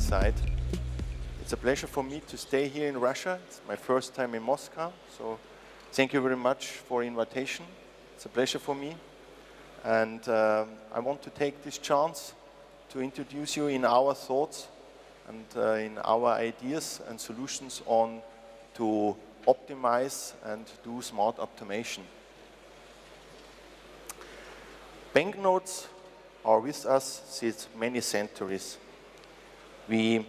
side. It's a pleasure for me to stay here in Russia. It's my first time in Moscow, so thank you very much for the invitation. It's a pleasure for me. And I want to take this chance to introduce you in our thoughts and in our ideas and solutions on to optimize and do smart automation. Banknotes are with us since many centuries. We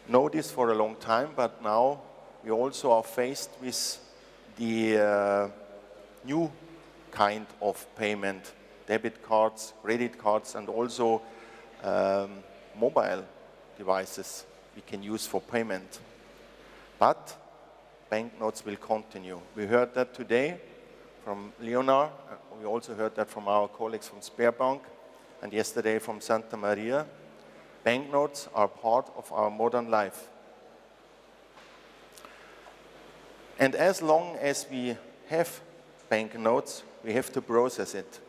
know this for a long time, but now we also are faced with the new kind of payment, debit cards, credit cards, and also mobile devices we can use for payment. But banknotes will continue. We heard that today from Leonard. We also heard that from our colleagues from Sberbank, and yesterday from Santa Maria. Banknotes are part of our modern life. And as long as we have banknotes, we have to process it.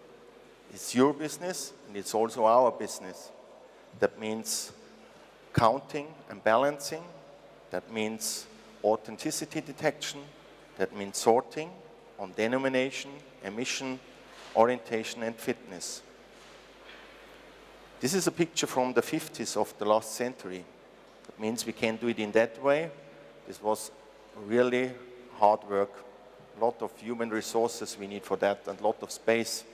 It's your business, and it's also our business. That means counting and balancing. That means authenticity detection. That means sorting on denomination, emission, orientation, and fitness. This is a picture from the 50s of the last century. That means we can do it in that way. This was really hard work. A lot of human resources we need for that, and a lot of space.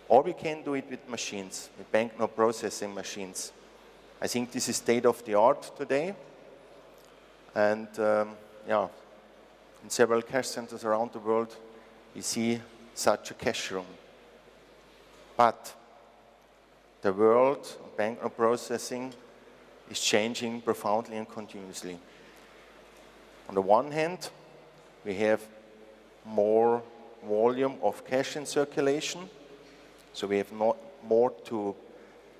Or we can do it with machines, with banknote processing machines. I think this is state of the art today. And yeah, in several cash centers around the world, we see such a cash room. But the world of banknote processing is changing profoundly and continuously. On the one hand, we have more volume of cash in circulation, so we have more to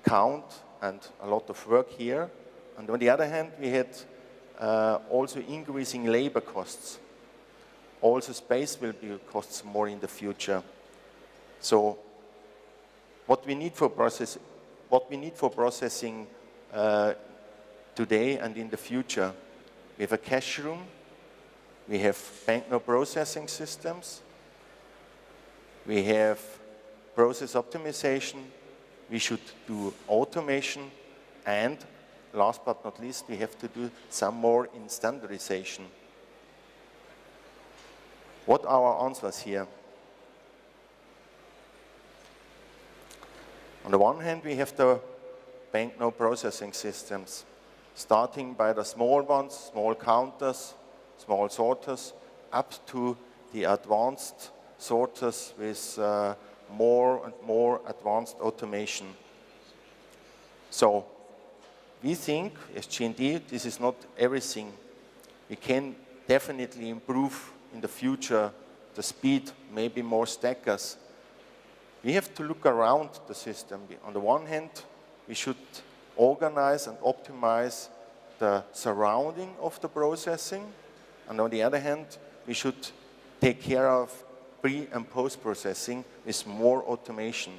count and a lot of work here. And on the other hand, we had also increasing labor costs. Also, space will be costs more in the future. So, what we need for processing today and in the future, we have a cash room, we have banknote processing systems, we have process optimization, we should do automation, and last but not least, we have to do some more in standardization. What are our answers here? On the one hand, we have the banknote processing systems, starting by the small ones, small counters, small sorters, up to the advanced sorters with more and more advanced automation. So, we think, as G&D, this is not everything. We can definitely improve in the future the speed, maybe more stackers. We have to look around the system. On the one hand, we should organize and optimize the surrounding of the processing. And on the other hand, we should take care of pre- and post-processing with more automation.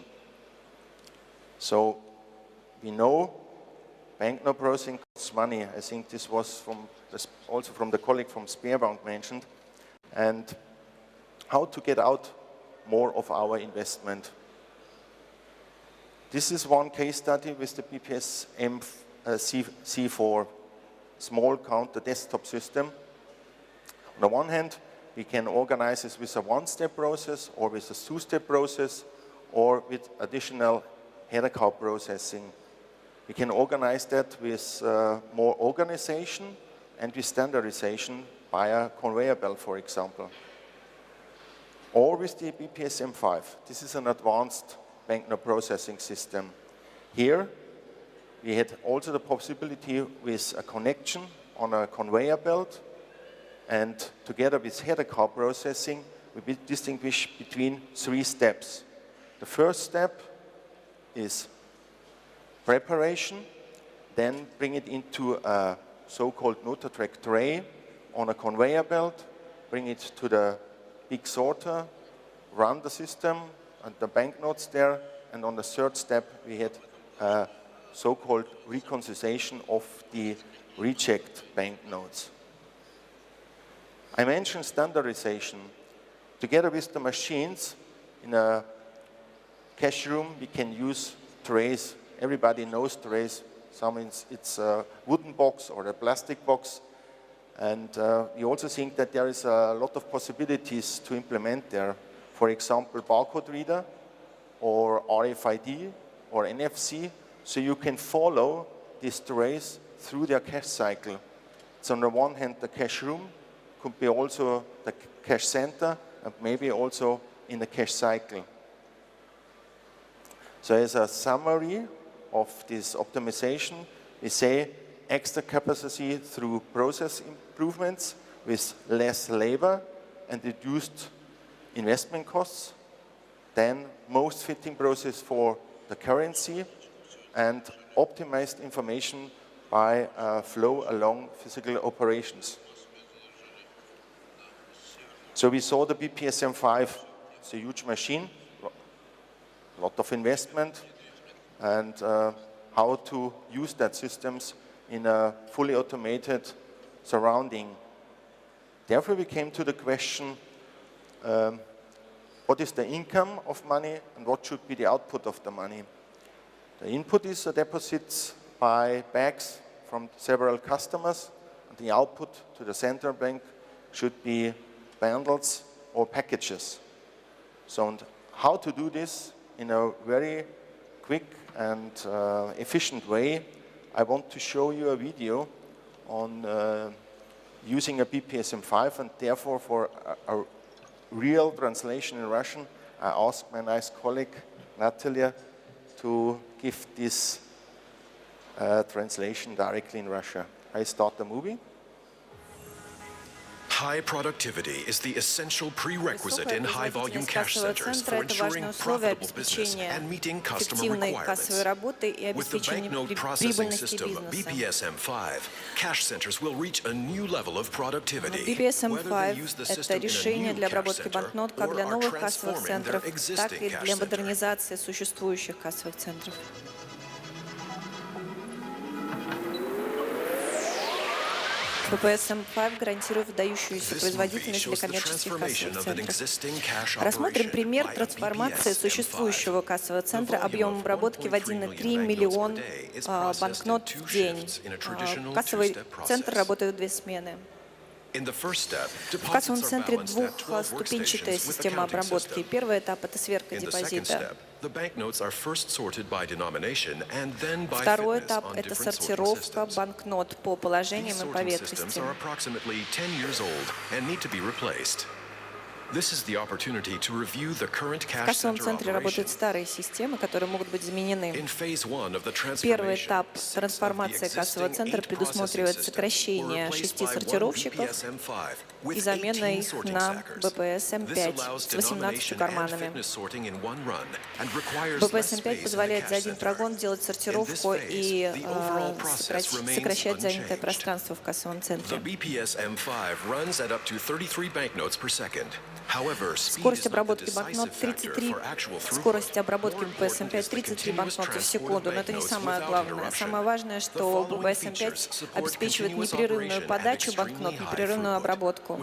So we know banknote processing costs money. I think this was also from the colleague from Sberbank mentioned. And how to get out more of our investment. This is one case study with the BPS C4, small counter desktop system. On the one hand, we can organize this with a one-step process or with a two-step process or with additional header card processing. We can organize that with more organization and with standardization via conveyor belt, for example. Or with the BPS M5. This is an advanced banknote processing system. Here, we had also the possibility with a connection on a conveyor belt, and together with header card processing, we distinguish between 3 steps. The first step is preparation, then bring it into a so-called Notatrack tray on a conveyor belt, bring it to the big sorter, run the system and the banknotes there, and on the third step we had so-called reconciliation of the reject banknotes. I mentioned standardization. Together with the machines, in a cash room, we can use trays. Everybody knows trays. Sometimes it's a wooden box or a plastic box. And we also think that there is a lot of possibilities to implement there. For example, barcode reader or RFID or NFC, so you can follow these trays through their cash cycle. So on the one hand, the cash room could be also the cash center and maybe also in the cash cycle. So as a summary of this optimization, we say extra capacity through process improvements with less labor and reduced investment costs, then most fitting process for the currency, and optimized information by flow along physical operations. So we saw the BPSM5, it's a huge machine, a lot of investment, and how to use that systems in a fully automated surrounding. Therefore, we came to the question, what is the income of money and what should be the output of the money? The input is the deposits by bags from several customers, and the output to the central bank should be bundles or packages. So, and how to do this in a very quick and efficient way, I want to show you a video on using a BPSM5, and therefore for a real translation in Russian, I asked my nice colleague, Natalia, to give this translation directly in Russia. I start the movie. High productivity is the essential prerequisite in high-volume cash centers for ensuring profitable business and meeting customer requirements. With the banknote processing system BPSM5, cash centers will reach a new level of productivity. BPSM5 – это решение для обработки банкнот как для новых кассовых центров, так и для модернизации существующих кассовых центров. BPSM5 гарантирует выдающуюся производительность для коммерческих кассовых центров. Рассмотрим пример трансформации существующего кассового центра объемом обработки в 1,3 миллион банкнот в день. Кассовый центр работает в 2 смены. В кассовом центре двухступенчатая система обработки. Первый этап – это сверка депозита. Второй этап – это сортировка банкнот по положениям и поверхностям. В кассовом центре работают старые системы, которые могут быть заменены. Первый этап трансформации кассового центра предусматривает сокращение 6 сортировщиков и замена их на BPSM5 с 18 карманами. BPSM5 позволяет за один прогон делать сортировку и сокращать занятое пространство в кассовом центре. Скорость обработки банкнот 33, скорость обработки BPSM5 33 банкноты в секунду, но это не самое главное. Самое важное, что BPSM5 обеспечивает непрерывную подачу банкнот, непрерывную обработку.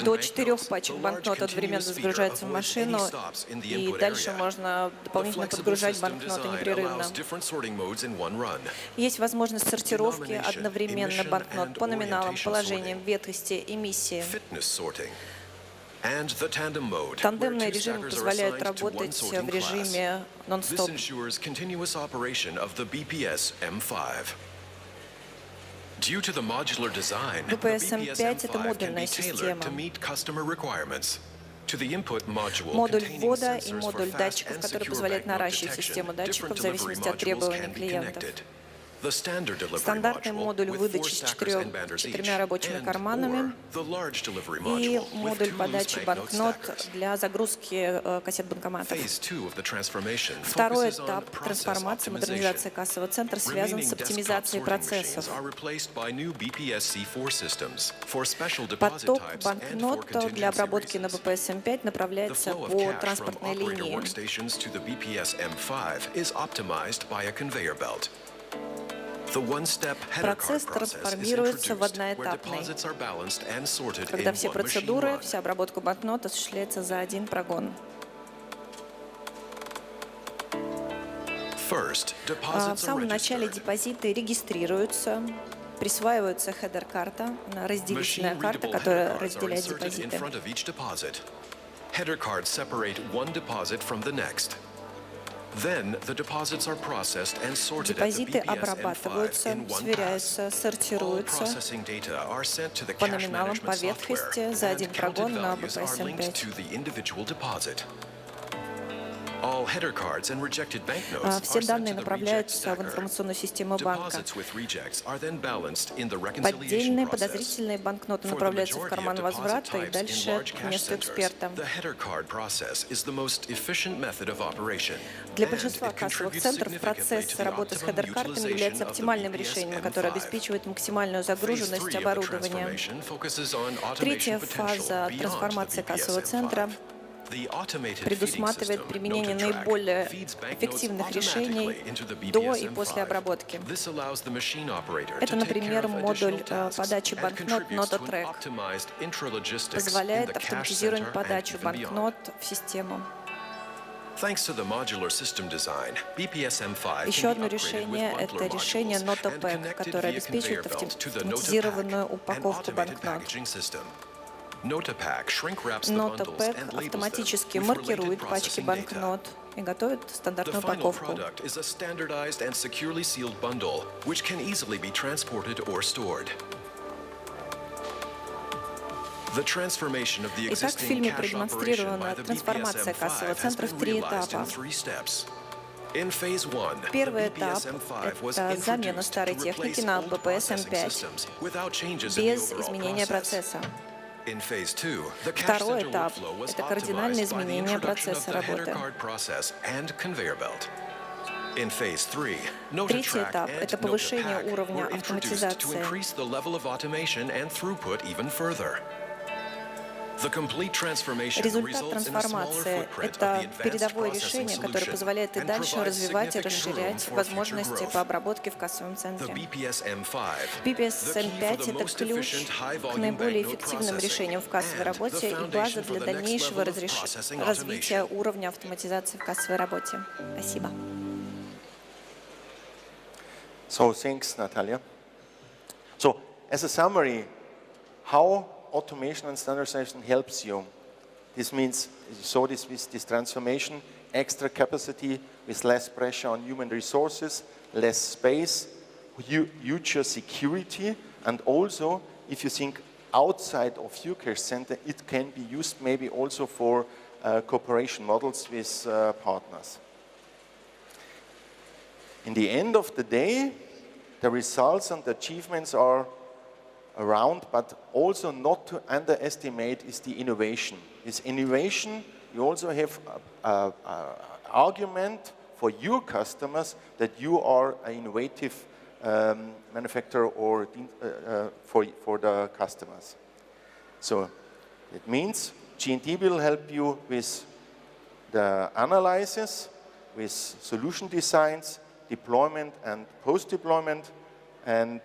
До 4 пачек банкнот одновременно загружается в машину, и дальше можно дополнительно подгружать банкноты непрерывно. Есть возможность сортировки одновременно банкнот по номиналам, положениям, ветхости, эмиссии. Тандемный режим позволяет работать в режиме нон-стоп. BPSM5 – это модульная система. Модуль ввода и модуль датчиков, который позволяет наращивать систему датчиков в зависимости от требований клиентов. стандартный модуль выдачи с четырьмя рабочими карманами и модуль подачи банкнот для загрузки кассет банкоматов. Второй этап трансформации, модернизации кассового центра связан с оптимизацией процессов. Поток банкнот для обработки на BPS M5 направляется по транспортной линии. Процесс трансформируется в одноэтапный, когда все процедуры, вся обработка банкнот осуществляется за один прогон. В самом начале депозиты регистрируются, присваивается хедер-карта, разделительная карта, которая разделяет депозиты. Депозиты обрабатываются, сверяются, сортируются по номиналам, по ветхости за один прогон на BPS M5. Все данные направляются в информационную систему банка. Поддельные подозрительные банкноты направляются в карман возврата и дальше к месту эксперта. Для большинства кассовых центров процесс работы с хедер-картами является оптимальным решением, которое обеспечивает максимальную загруженность оборудования. Третья фаза трансформации кассового центра предусматривает применение наиболее эффективных решений до и после обработки. Это, например, модуль подачи банкнот NotaTrack позволяет автоматизировать подачу банкнот в систему. Еще одно решение – это решение NotaPack, которое обеспечивает автоматизированную упаковку банкнот. NotaPack автоматически маркирует пачки банкнот и готовит стандартную упаковку. Итак, в фильме продемонстрирована трансформация кассового центра в 3 этапа. Первый этап – это замена старой техники на BPS M5 без изменения процесса. Второй этап – это кардинальное изменение процесса работы. Третий этап – это повышение уровня автоматизации. Результат трансформации – это передовое решение, которое позволяет и дальше развивать и расширять возможности по обработке в кассовом центре. BPS M5 – это ключ к наиболее эффективным решениям в кассовой работе и база для дальнейшего развития уровня автоматизации в кассовой работе. Спасибо. So, thanks, Natalia. So, as a summary, how automation and standardization helps you. This means, you saw this with this transformation, extra capacity with less pressure on human resources, less space, huger security, and also, if you think outside of your cash center, it can be used maybe also for cooperation models with partners. In the end of the day, the results and the achievements are around, but also not to underestimate is the innovation. With innovation, you also have an argument for your customers that you are an innovative manufacturer or for the customers. So it means G&T will help you with the analysis, with solution designs, deployment and post-deployment, and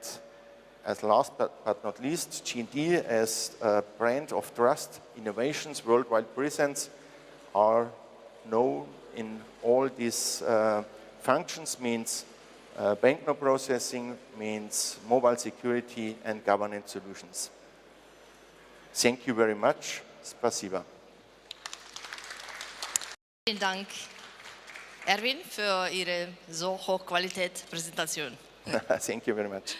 as last but not least, G&T as a brand of trust, innovations, worldwide presence are known in all these functions, means banknote processing, means mobile security and governance solutions. Thank you very much. Spasiba. Vielen Dank, Erwin, für Ihre so Hochqualität Präsentation. Thank you very much.